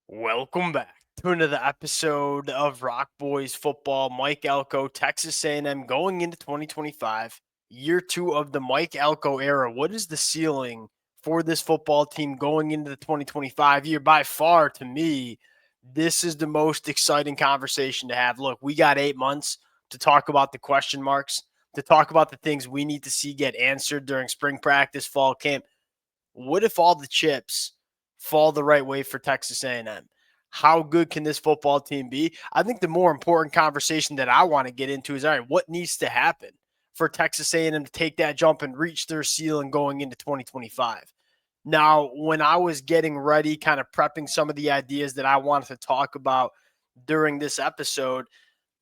Welcome back to another episode of Rock Boys Football. Mike Elko, Texas A&M, going into 2025, year two of the Mike Elko era. What is the ceiling for this football team going into the 2025 year? By far, to me, this is the most exciting conversation to have. Look, we got 8 months to talk about the question marks, to talk about the things we need to see get answered during spring practice, fall camp. What if all the chips fall the right way for Texas A&M? How good can this football team be? I think the more important conversation that I want to get into is, all right, what needs to happen for Texas A&M to take that jump and reach their ceiling going into 2025? Now, when I was getting ready, kind of prepping some of the ideas that I wanted to talk about during this episode,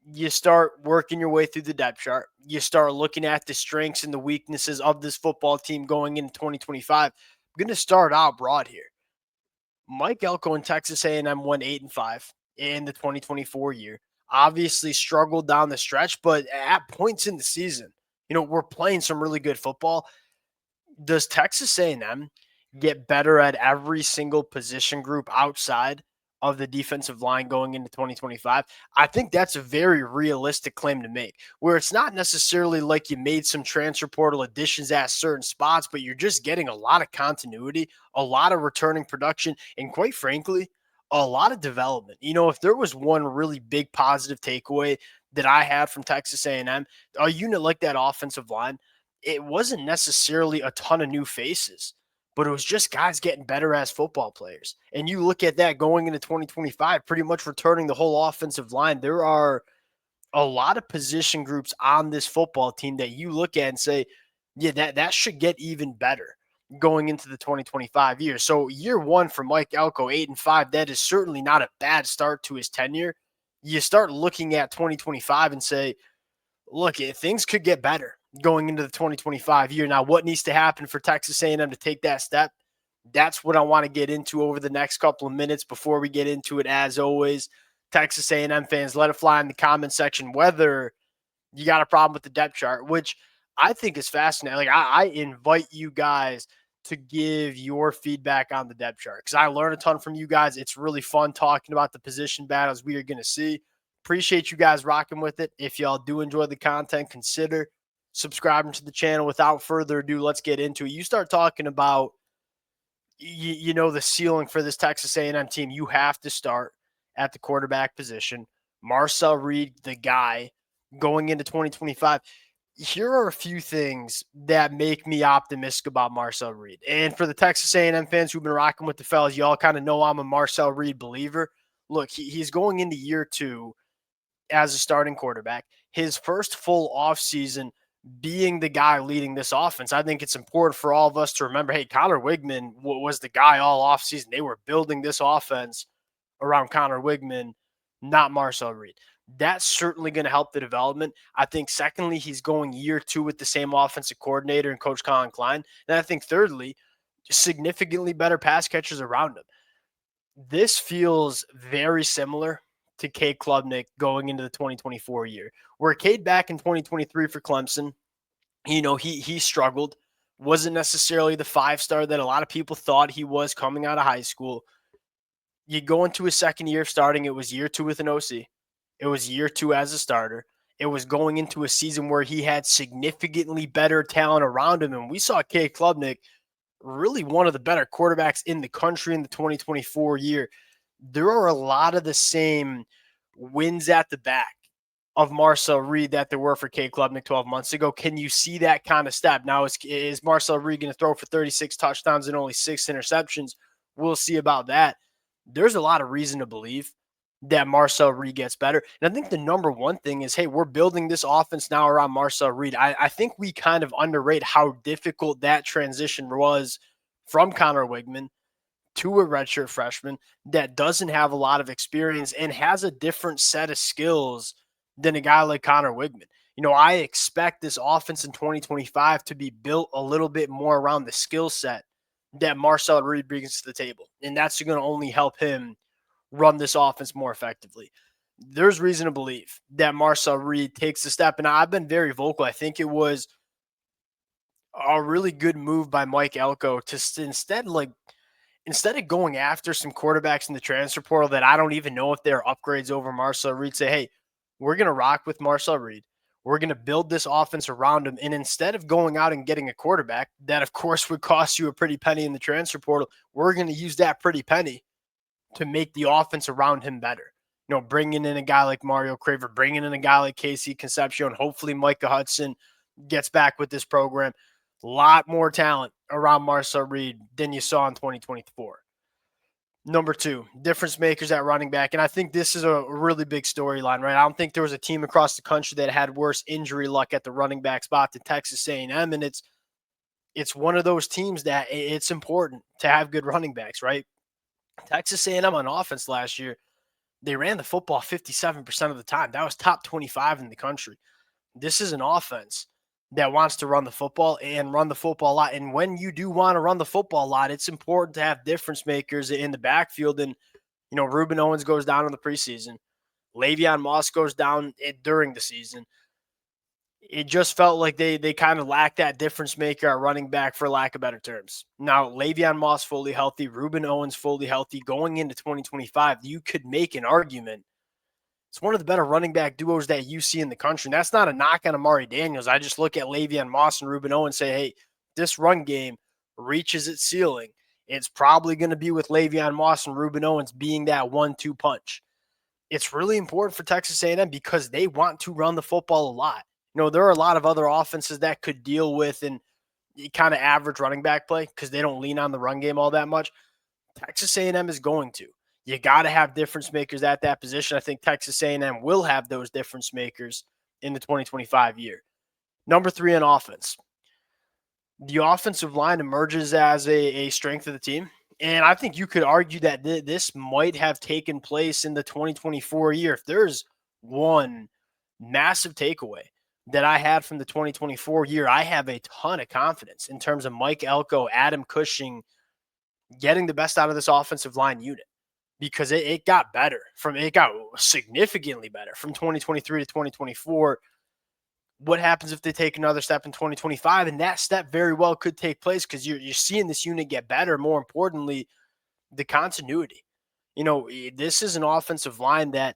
you start working your way through the depth chart. You start looking at the strengths and the weaknesses of this football team going into 2025. I'm going to start out broad here. Mike Elko and Texas A&M went 8-5 in the 2024 year. Obviously struggled down the stretch, but at points in the season, we're playing some really good football. Does Texas A&M get better at every single position group outside of the defensive line going into 2025? I think that's a very realistic claim to make, where it's not necessarily like you made some transfer portal additions at certain spots, but you're just getting a lot of continuity, a lot of returning production, and quite frankly, a lot of development. If there was one really big positive takeaway that I had from Texas A&M, a unit like that offensive line, it wasn't necessarily a ton of new faces, but it was just guys getting better as football players. And you look at that going into 2025, pretty much returning the whole offensive line. There are a lot of position groups on this football team that you look at and say, yeah, that should get even better going into the 2025 year. So year one for Mike Elko, 8-5, that is certainly not a bad start to his tenure. You start looking at 2025 and say, look, things could get better going into the 2025 year. Now, what needs to happen for Texas A&M to take that step? That's what I want to get into over the next couple of minutes. Before we get into it, as always, Texas A&M fans, let it fly in the comment section whether you got a problem with the depth chart, which I think is fascinating. Like, I invite you guys to give your feedback on the depth chart because I learn a ton from you guys. It's really fun talking about the position battles we are going to see. Appreciate you guys rocking with it. If y'all do enjoy the content, consider subscribing to the channel. Without further ado, let's get into it. You start talking about the ceiling for this Texas A&M team. You have to start at the quarterback position. Marcel Reed, the guy going into 2025. Here are a few things that make me optimistic about Marcel Reed. And for the Texas A&M fans who've been rocking with the fellas, y'all kind of know I'm a Marcel Reed believer. Look, he's going into year two as a starting quarterback. His first full offseason being the guy leading this offense. I think it's important for all of us to remember, hey, Connor Wigman was the guy all offseason. They were building this offense around Connor Wigman, not Marcel Reed. That's certainly going to help the development. I think, secondly, he's going year two with the same offensive coordinator and Coach Colin Klein. And I think, thirdly, significantly better pass catchers around him. This feels very similar to Cade Klubnik going into the 2024 year, where Cade back in 2023 for Clemson, he struggled, wasn't necessarily the 5-star that a lot of people thought he was coming out of high school. You go into his second year starting, it was year two with an OC. It was year two as a starter. It was going into a season where he had significantly better talent around him. And we saw Cade Klubnik, really one of the better quarterbacks in the country in the 2024 year. There are a lot of the same wins at the back of Marcel Reed that there were for Cade Klubnik 12 months ago. Can you see that kind of step? Now, is Marcel Reed going to throw for 36 touchdowns and only 6 interceptions? We'll see about that. There's a lot of reason to believe that Marcel Reed gets better. And I think the number one thing is, hey, we're building this offense now around Marcel Reed. I think we kind of underrate how difficult that transition was from Connor Wigman to a redshirt freshman that doesn't have a lot of experience and has a different set of skills than a guy like Connor Wigman. I expect this offense in 2025 to be built a little bit more around the skill set that Marcel Reed brings to the table. And that's going to only help him run this offense more effectively. There's reason to believe that Marcel Reed takes the step. And I've been very vocal. I think it was a really good move by Mike Elko to instead, instead of going after some quarterbacks in the transfer portal that I don't even know if they're upgrades over Marcel Reed, say, hey, we're going to rock with Marcel Reed. We're going to build this offense around him. And instead of going out and getting a quarterback that, of course, would cost you a pretty penny in the transfer portal, we're going to use that pretty penny to make the offense around him better. Bringing in a guy like Mario Craver, bringing in a guy like Casey Concepcion, hopefully Micah Hudson gets back with this program. A lot more talent around Marcel Reed than you saw in 2024. Number two, difference makers at running back. And I think this is a really big storyline, right? I don't think there was a team across the country that had worse injury luck at the running back spot than Texas A&M. And it's one of those teams that it's important to have good running backs, right? Texas A&M on offense last year, they ran the football 57% of the time. That was top 25 in the country. This is an offense that wants to run the football and run the football a lot. And when you do want to run the football a lot, it's important to have difference makers in the backfield. And, Reuben Owens goes down in the preseason. Le'Veon Moss goes down during the season. It just felt like they kind of lacked that difference maker at running back, for lack of better terms. Now, Le'Veon Moss fully healthy, Reuben Owens fully healthy, going into 2025, you could make an argument it's one of the better running back duos that you see in the country. And that's not a knock on Amari Daniels. I just look at Le'Veon Moss and Reuben Owens and say, hey, this run game reaches its ceiling. It's probably going to be with Le'Veon Moss and Reuben Owens being that 1-2 punch. It's really important for Texas A&M because they want to run the football a lot. There are a lot of other offenses that could deal with and kind of average running back play because they don't lean on the run game all that much. Texas A&M is going to. You got to have difference makers at that position. I think Texas A&M will have those difference makers in the 2025 year. Number three on offense. The offensive line emerges as a strength of the team. And I think you could argue that this might have taken place in the 2024 year. If there's one massive takeaway that I had from the 2024 year, I have a ton of confidence in terms of Mike Elko, Adam Cushing getting the best out of this offensive line unit. Because it got better it got significantly better from 2023 to 2024. What happens if they take another step in 2025? And that step very well could take place because you're seeing this unit get better. More importantly, the continuity. This is an offensive line that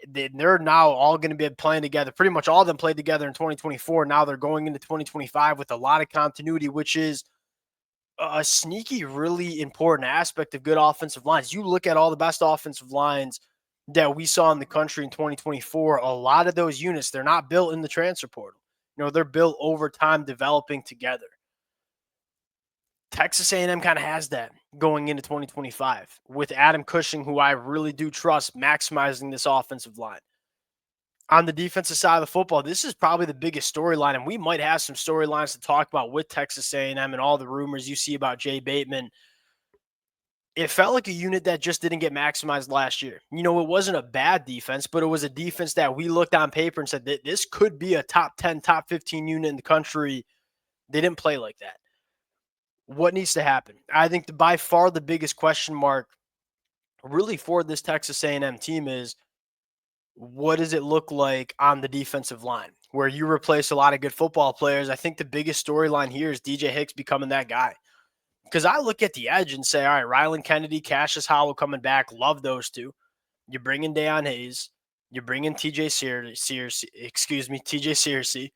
they're now all going to be playing together. Pretty much all of them played together in 2024. Now they're going into 2025 with a lot of continuity, which is a sneaky, really important aspect of good offensive lines. You look at all the best offensive lines that we saw in the country in 2024, a lot of those units, they're not built in the transfer portal. They're built over time developing together. Texas A&M kind of has that going into 2025 with Adam Cushing, who I really do trust maximizing this offensive line. On the defensive side of the football, this is probably the biggest storyline, and we might have some storylines to talk about with Texas A&M and all the rumors you see about Jay Bateman. It felt like a unit that just didn't get maximized last year. It wasn't a bad defense, but it was a defense that we looked on paper and said that this could be a top 10, top 15 unit in the country. They didn't play like that. What needs to happen? I think by far the biggest question mark really for this Texas A&M team is, what does it look like on the defensive line where you replace a lot of good football players? I think the biggest storyline here is DJ Hicks becoming that guy. Because I look at the edge and say, all right, Rylan Kennedy, Cassius Howell coming back. Love those two. You bring in Deion Hayes. You bring in TJ Searcy.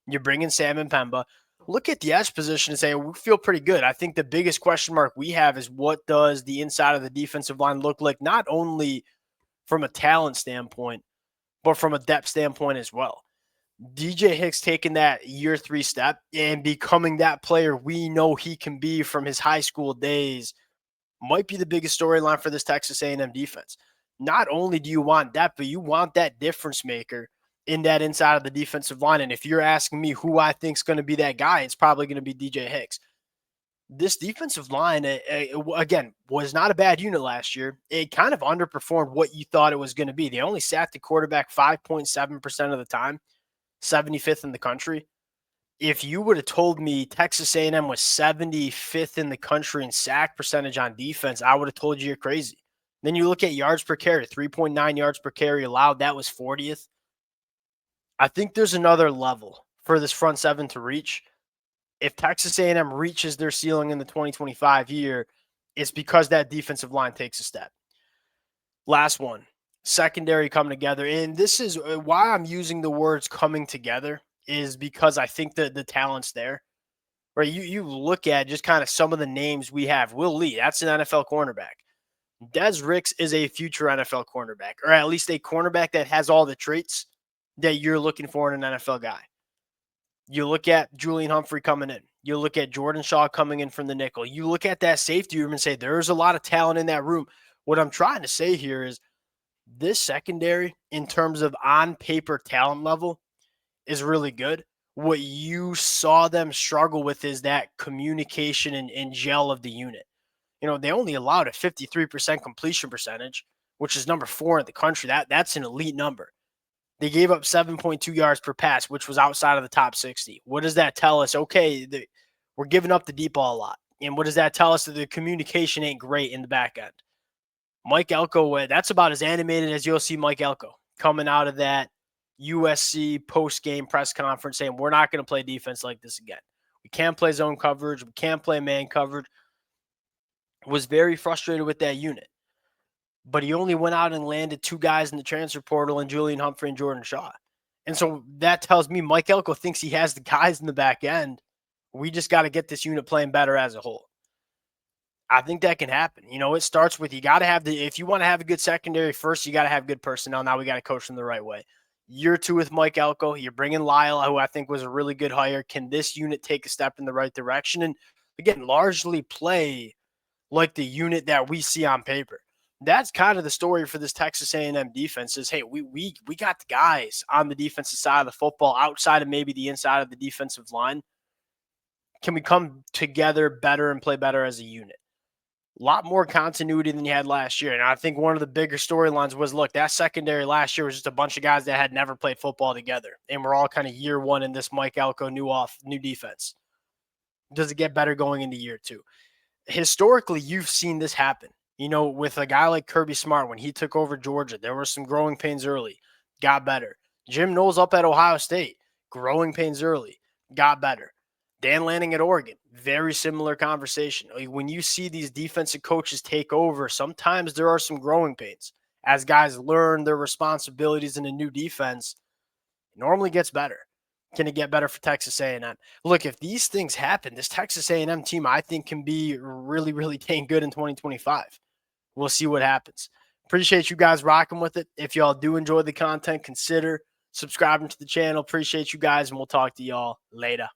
You bring in Sam Mpemba. Look at the edge position and say, we feel pretty good. I think the biggest question mark we have is, what does the inside of the defensive line look like, not only from a talent standpoint, but from a depth standpoint as well. DJ Hicks taking that year 3 step and becoming that player we know he can be from his high school days might be the biggest storyline for this Texas A&M defense. Not only do you want depth, but you want that difference maker in that inside of the defensive line. And if you're asking me who I think is going to be that guy, it's probably going to be DJ Hicks. This defensive line, again, was not a bad unit last year. It kind of underperformed what you thought it was going to be. They only sacked the quarterback 5.7% of the time, 75th in the country. If you would have told me Texas A&M was 75th in the country in sack percentage on defense, I would have told you you're crazy. Then you look at yards per carry, 3.9 yards per carry allowed. That was 40th. I think there's another level for this front seven to reach. If Texas A&M reaches their ceiling in the 2025 year, It's because that defensive line takes a step. Last one, secondary coming together. And this is why I'm using the words coming together, is because I think that the talent's there. Right? You look at just kind of some of the names we have. Will Lee, that's an NFL cornerback. Des Ricks is a future NFL cornerback, or at least a cornerback that has all the traits that you're looking for in an NFL guy. You look at Julian Humphrey coming in. You look at Jordan Shaw coming in from the nickel. You look at that safety room and say, there's a lot of talent in that room. What I'm trying to say here is this secondary, in terms of on paper talent level, is really good. What you saw them struggle with is that communication and gel of the unit. They only allowed a 53% completion percentage, which is number 4 in the country. That's an elite number. They gave up 7.2 yards per pass, which was outside of the top 60. What does that tell us? Okay, we're giving up the deep ball a lot. And what does that tell us? That the communication ain't great in the back end. Mike Elko, that's about as animated as you'll see Mike Elko coming out of that USC post-game press conference saying, we're not going to play defense like this again. We can't play zone coverage. We can't play man coverage. Was very frustrated with that unit. But he only went out and landed 2 guys in the transfer portal, and Julian Humphrey and Jordan Shaw. And so that tells me Mike Elko thinks he has the guys in the back end. We just got to get this unit playing better as a whole. I think that can happen. It starts with, you got to have if you want to have a good secondary first, you got to have good personnel. Now we got to coach them the right way. Year 2 with Mike Elko, you're bringing Lyle, who I think was a really good hire. Can this unit take a step in the right direction? And again, largely play like the unit that we see on paper. That's kind of the story for this Texas A&M defense is, hey, we got the guys on the defensive side of the football outside of maybe the inside of the defensive line. Can we come together better and play better as a unit? A lot more continuity than you had last year. And I think one of the bigger storylines was, look, that secondary last year was just a bunch of guys that had never played football together. And we're all kind of year 1 in this Mike Elko new defense. Does it get better going into year 2? Historically, you've seen this happen. With a guy like Kirby Smart, when he took over Georgia, there were some growing pains early, got better. Jim Knowles up at Ohio State, growing pains early, got better. Dan Lanning at Oregon, very similar conversation. When you see these defensive coaches take over, sometimes there are some growing pains. As guys learn their responsibilities in a new defense, it normally gets better. Can it get better for Texas A&M? Look, if these things happen, this Texas A&M team, I think, can be really, really dang good in 2025. We'll see what happens. Appreciate you guys rocking with it. If y'all do enjoy the content, consider subscribing to the channel. Appreciate you guys, and we'll talk to y'all later.